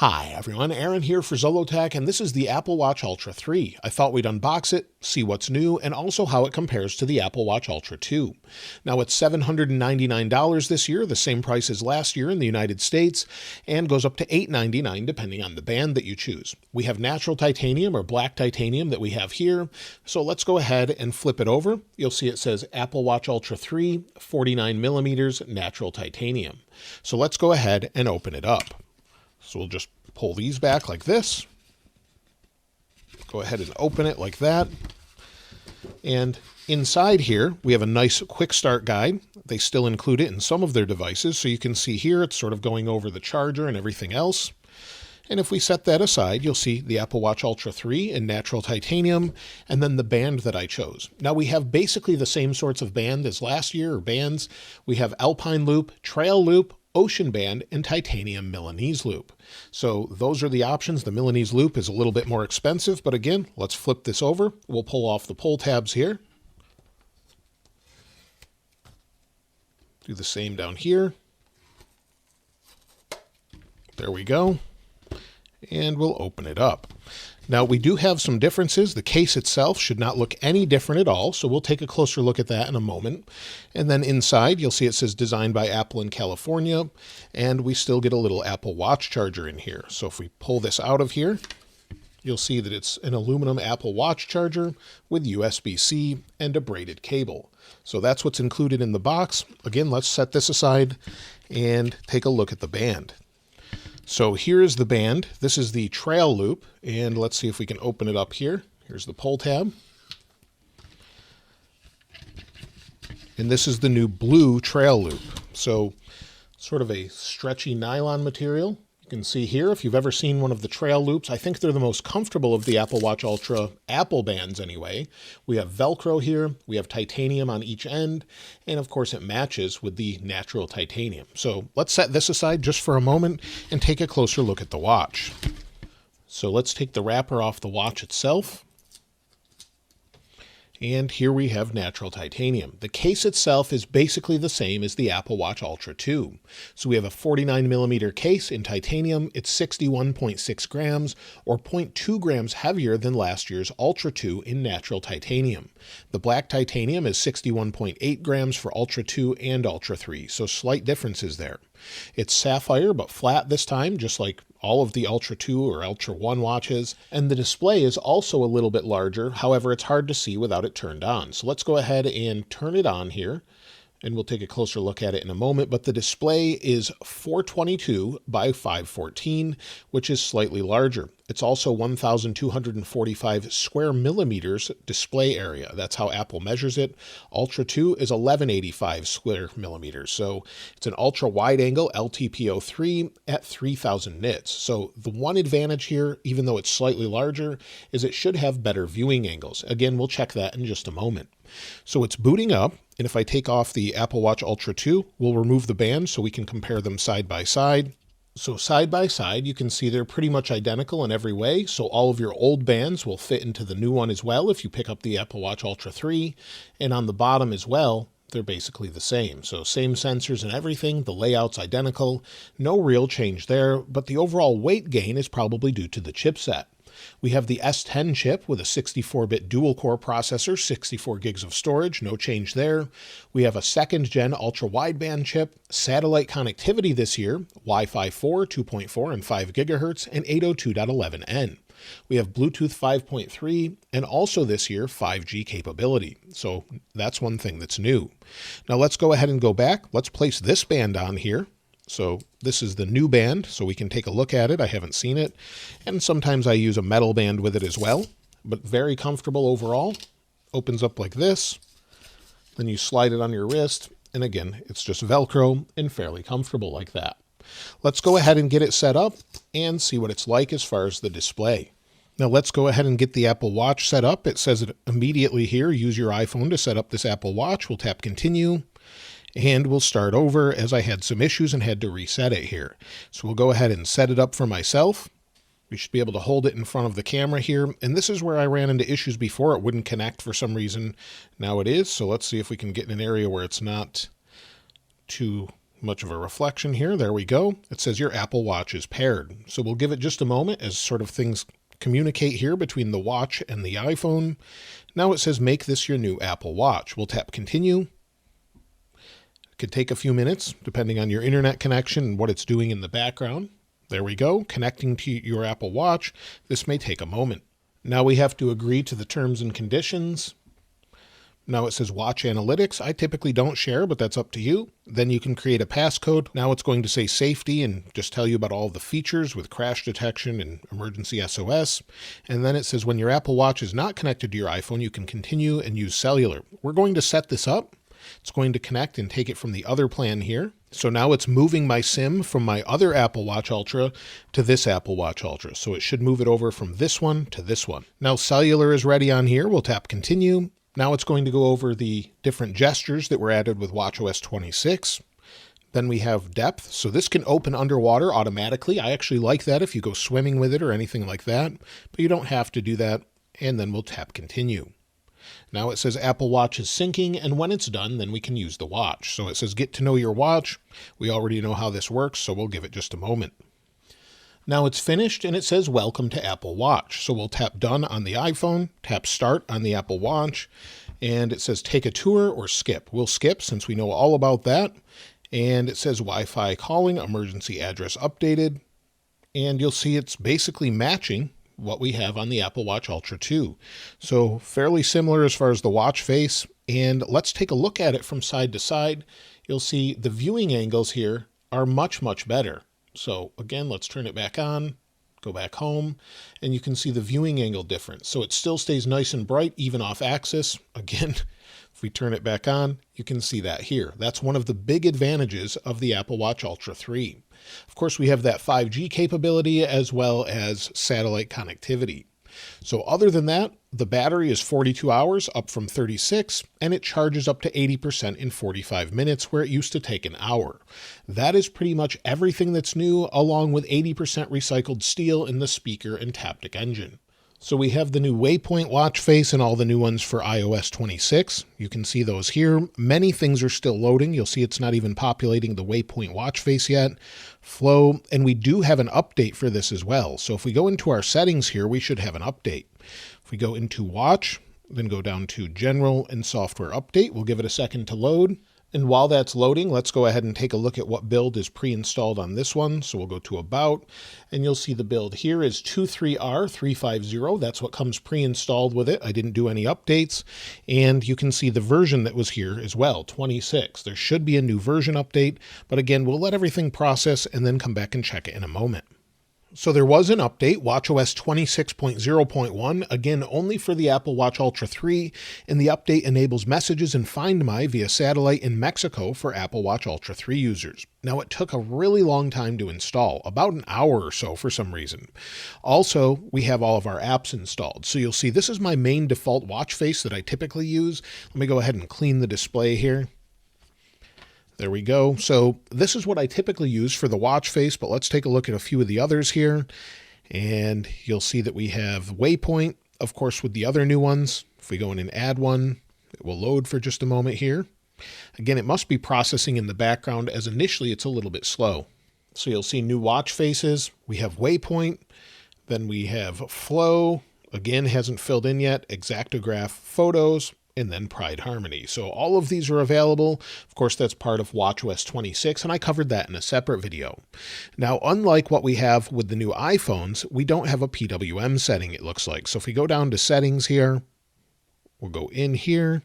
Hi everyone, Aaron here for Zollotech, and this is the Apple Watch Ultra 3. I thought we'd unbox it, see what's new, and also how it compares to the Apple Watch Ultra 2. Now it's $799 this year, the same price as last year in the United States, and goes up to $899 depending on the band that you choose. We have natural titanium or black titanium that we have here, so let's go ahead and flip it over. You'll see it says Apple Watch Ultra 3, 49 millimeters natural titanium. So let's go ahead and open it up. So we'll just pull these back like this. Go ahead and open it like that. And inside here, we have a nice quick start guide. They still include it in some of their devices. So you can see here, it's sort of going over the charger and everything else. And if we set that aside, you'll see the Apple Watch Ultra 3 in natural titanium, and then the band that I chose. Now we have basically the same sorts of band as last year, or bands. We have Alpine Loop, Trail Loop, Ocean Band, and Titanium Milanese Loop. So those are the options. The Milanese Loop is a little bit more expensive, but again, let's flip this over. We'll pull off the pull tabs here. Do the same down here. There we go. And we'll open it up. Now we do have some differences. The case itself should not look any different at all, so we'll take a closer look at that in a moment. And then inside, you'll see it says designed by Apple in California, and we still get a little Apple Watch charger in here. So if we pull this out of here, you'll see that it's an aluminum Apple Watch charger with USB-C and a braided cable. So that's what's included in the box. Again, let's set this aside and take a look at the band. So here is the band. This is the Trail Loop, and let's see if we can open it up here. Here's the pull tab. And this is the new blue Trail Loop. So sort of a stretchy nylon material. You can see here, if you've ever seen one of the Trail Loops, I think they're the most comfortable of the Apple Watch Ultra Apple bands anyway. We have Velcro here, we have titanium on each end, and of course it matches with the natural titanium. So let's set this aside just for a moment and take a closer look at the watch. So let's take the wrapper off the watch itself. And here we have natural titanium. The case itself is basically the same as the Apple Watch Ultra 2. So we have a 49 millimeter case in titanium. It's 61.6 grams or 0.2 grams heavier than last year's Ultra 2 in natural titanium. The black titanium is 61.8 grams for Ultra 2 and Ultra 3, so slight differences there. It's sapphire but flat this time, just like all of the Ultra 2 or Ultra 1 watches, and the display is also a little bit larger. However, it's hard to see without it turned on. So let's go ahead and turn it on here, and we'll take a closer look at it in a moment. But the display is 422 by 514, which is slightly larger. It's also 1,245 square millimeters display area. That's how Apple measures it. Ultra 2 is 1,185 square millimeters. So it's an ultra wide angle LTPO3 at 3,000 nits. So the one advantage here, even though it's slightly larger, is it should have better viewing angles. Again, we'll check that in just a moment. So it's booting up, and if I take off the Apple Watch Ultra 2, we'll remove the band so we can compare them side by side. So side by side, you can see they're pretty much identical in every way. So all of your old bands will fit into the new one as well if you pick up the Apple Watch Ultra 3. And on the bottom as well, they're basically the same. So same sensors and everything, the layout's identical, no real change there, but the overall weight gain is probably due to the chipset. We have the S10 chip with a 64-bit dual-core processor, 64 gigs of storage, no change there. We have a second-gen ultra-wideband chip, satellite connectivity this year, Wi-Fi 4, 2.4, and 5 gigahertz, and 802.11n. We have Bluetooth 5.3, and also this year, 5G capability. So that's one thing that's new. Now let's go ahead and go back. Let's place this band on here. So this is the new band, so we can take a look at it. I haven't seen it. And sometimes I use a metal band with it as well, but very comfortable overall. Opens up like this. Then you slide it on your wrist. And again, it's just Velcro and fairly comfortable like that. Let's go ahead and get it set up and see what it's like as far as the display. Now let's go ahead and get the Apple Watch set up. It says it immediately here, use your iPhone to set up this Apple Watch. We'll tap continue. And we'll start over as I had some issues and had to reset it here. So we'll go ahead and set it up for myself. We should be able to hold it in front of the camera here. And this is where I ran into issues before. It wouldn't connect for some reason. Now it is. So let's see if we can get in an area where it's not too much of a reflection here. There we go. It says your Apple Watch is paired. So we'll give it just a moment as sort of things communicate here between the watch and the iPhone. Now it says make this your new Apple Watch. We'll tap continue. It could take a few minutes depending on your internet connection and what it's doing in the background. There we go, connecting to your Apple Watch. This may take a moment. Now we have to agree to the terms and conditions. Now it says watch analytics. I typically don't share, but that's up to you. Then you can create a passcode. Now it's going to say safety and just tell you about all the features with crash detection and emergency SOS. And then it says when your Apple Watch is not connected to your iPhone, you can continue and use cellular. We're going to set this up. It's going to connect and take it from the other plan here. So now it's moving my SIM from my other Apple Watch Ultra to this Apple Watch Ultra. So it should move it over from this one to this one. Now cellular is ready on here. We'll tap continue. Now it's going to go over the different gestures that were added with watchOS 26. Then we have depth. So this can open underwater automatically. I actually like that if you go swimming with it or anything like that, but you don't have to do that. And then we'll tap continue. Now it says Apple Watch is syncing, and when it's done, then we can use the watch. So it says get to know your watch. We already know how this works, so we'll give it just a moment. Now it's finished and it says welcome to Apple Watch. So we'll tap done on the iPhone, tap start on the Apple Watch, and it says take a tour or skip. We'll skip since we know all about that. And it says Wi-Fi calling, emergency address updated. And you'll see it's basically matching what we have on the Apple Watch Ultra 2. So fairly similar as far as the watch face. And let's take a look at it from side to side. You'll see the viewing angles here are much, much better. So again, let's turn it back on, go back home, and you can see the viewing angle difference. So it still stays nice and bright, even off axis. Again, if we turn it back on, you can see that here. That's one of the big advantages of the Apple Watch Ultra 3. Of course, we have that 5G capability as well as satellite connectivity. So other than that, the battery is 42 hours, up from 36, and it charges up to 80% in 45 minutes, where it used to take an hour. That is pretty much everything that's new, along with 80% recycled steel in the speaker and Taptic engine. So we have the new Waypoint watch face and all the new ones for iOS 26. You can see those here. Many things are still loading. You'll see it's not even populating the Waypoint watch face yet. Flow, and we do have an update for this as well. So if we go into our settings here, we should have an update. If we go into watch, then go down to general and software update, we'll give it a second to load. And while that's loading, let's go ahead and take a look at what build is pre-installed on this one. So we'll go to About, and you'll see the build here is 23R350. That's what comes pre-installed with it. I didn't do any updates. And you can see the version that was here as well, 26. There should be a new version update, but again, we'll let everything process and then come back and check it in a moment. So there was an update, watchOS 26.0.1, again only for the Apple Watch Ultra 3, and the update enables messages and Find My via satellite in Mexico for Apple Watch Ultra 3 users. Now it took a really long time to install, about an hour or so for some reason. Also, we have all of our apps installed. So you'll see this is my main default watch face that I typically use. Let me go ahead and clean the display here. There we go. So this is what I typically use for the watch face, but let's take a look at a few of the others here. And you'll see that we have Waypoint, of course, with the other new ones. If we go in and add one, it will load for just a moment here. Again, it must be processing in the background as initially it's a little bit slow. So you'll see new watch faces. We have Waypoint, then we have Flow, again, hasn't filled in yet, Exactograph Photos, and then Pride Harmony. So all of these are available. Of course, that's part of watchOS 26, and I covered that in a separate video. Now, unlike what we have with the new iPhones, we don't have a PWM setting, it looks like. So if we go down to settings here, we'll go in here,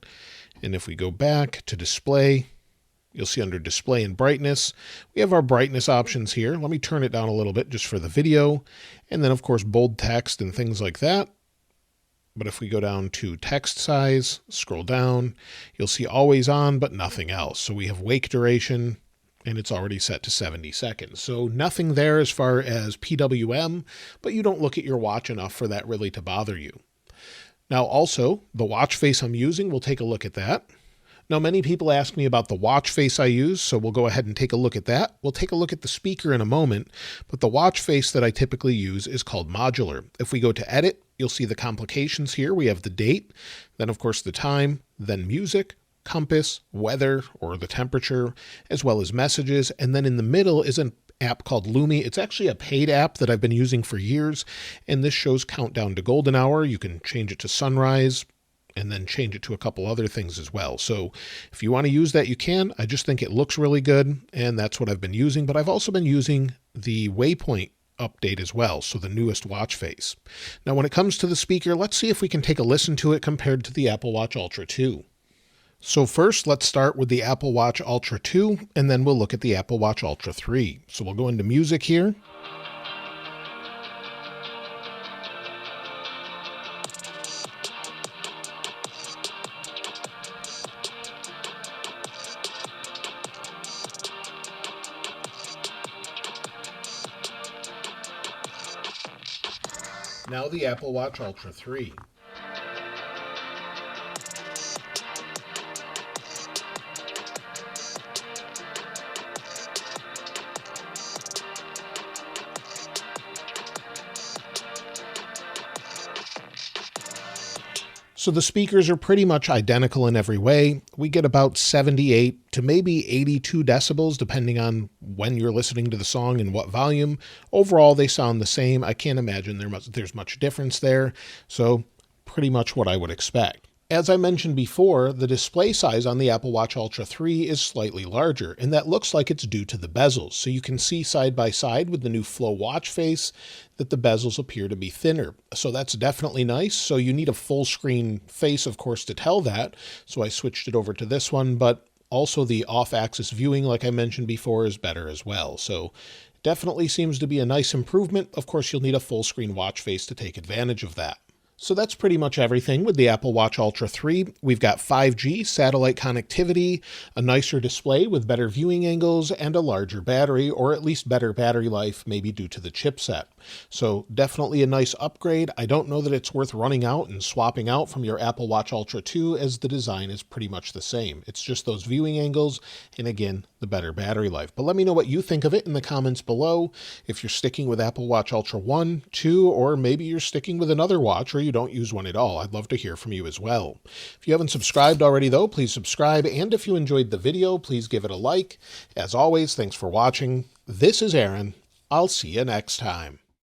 and if we go back to display, you'll see under display and brightness, we have our brightness options here. Let me turn it down a little bit just for the video. And then, of course, bold text and things like that. But if we go down to text size, scroll down, you'll see always on, but nothing else. So we have wake duration, and it's already set to 70 seconds. So nothing there as far as PWM, but you don't look at your watch enough for that really to bother you. Now also, the watch face I'm using, we'll take a look at that. Now, many people ask me about the watch face I use, so we'll go ahead and take a look at that. We'll take a look at the speaker in a moment, but the watch face that I typically use is called modular. If we go to edit, you'll see the complications here. We have the date, then of course the time, then music, compass, weather, or the temperature, as well as messages. And then in the middle is an app called Lumi. It's actually a paid app that I've been using for years, and this shows countdown to golden hour. You can change it to sunrise and then change it to a couple other things as well. So if you want to use that, you can. I just think it looks really good, and that's what I've been using. But I've also been using the Waypoint update as well, so the newest watch face. Now, when it comes to the speaker, let's see if we can take a listen to it compared to the Apple Watch Ultra 2. So first, let's start with the Apple Watch Ultra 2, and then we'll look at the Apple Watch Ultra 3. So we'll go into music here. Now the Apple Watch Ultra 3. So the speakers are pretty much identical in every way. We get about 78 to maybe 82 decibels, depending on when you're listening to the song and what volume. Overall, they sound the same. I can't imagine there's much difference there. So pretty much what I would expect. As I mentioned before, the display size on the Apple Watch Ultra 3 is slightly larger, and that looks like it's due to the bezels. So you can see side by side with the new Flow watch face that the bezels appear to be thinner. So that's definitely nice. So you need a full screen face, of course, to tell that. So I switched it over to this one, but also the off-axis viewing, like I mentioned before, is better as well. So definitely seems to be a nice improvement. Of course, you'll need a full screen watch face to take advantage of that. So that's pretty much everything with the Apple Watch Ultra 3. We've got 5G satellite connectivity, a nicer display with better viewing angles, and a larger battery, or at least better battery life, maybe due to the chipset. So definitely a nice upgrade. I don't know that it's worth running out and swapping out from your Apple Watch Ultra 2, as the design is pretty much the same. It's just those viewing angles, and again, the better battery life. But let me know what you think of it in the comments below. If you're sticking with Apple Watch Ultra 1, 2, or maybe you're sticking with another watch, or you don't use one at all. I'd love to hear from you as well. If you haven't subscribed already, though, please subscribe. And if you enjoyed the video, please give it a like. As always, thanks for watching. This is Aaron. I'll see you next time.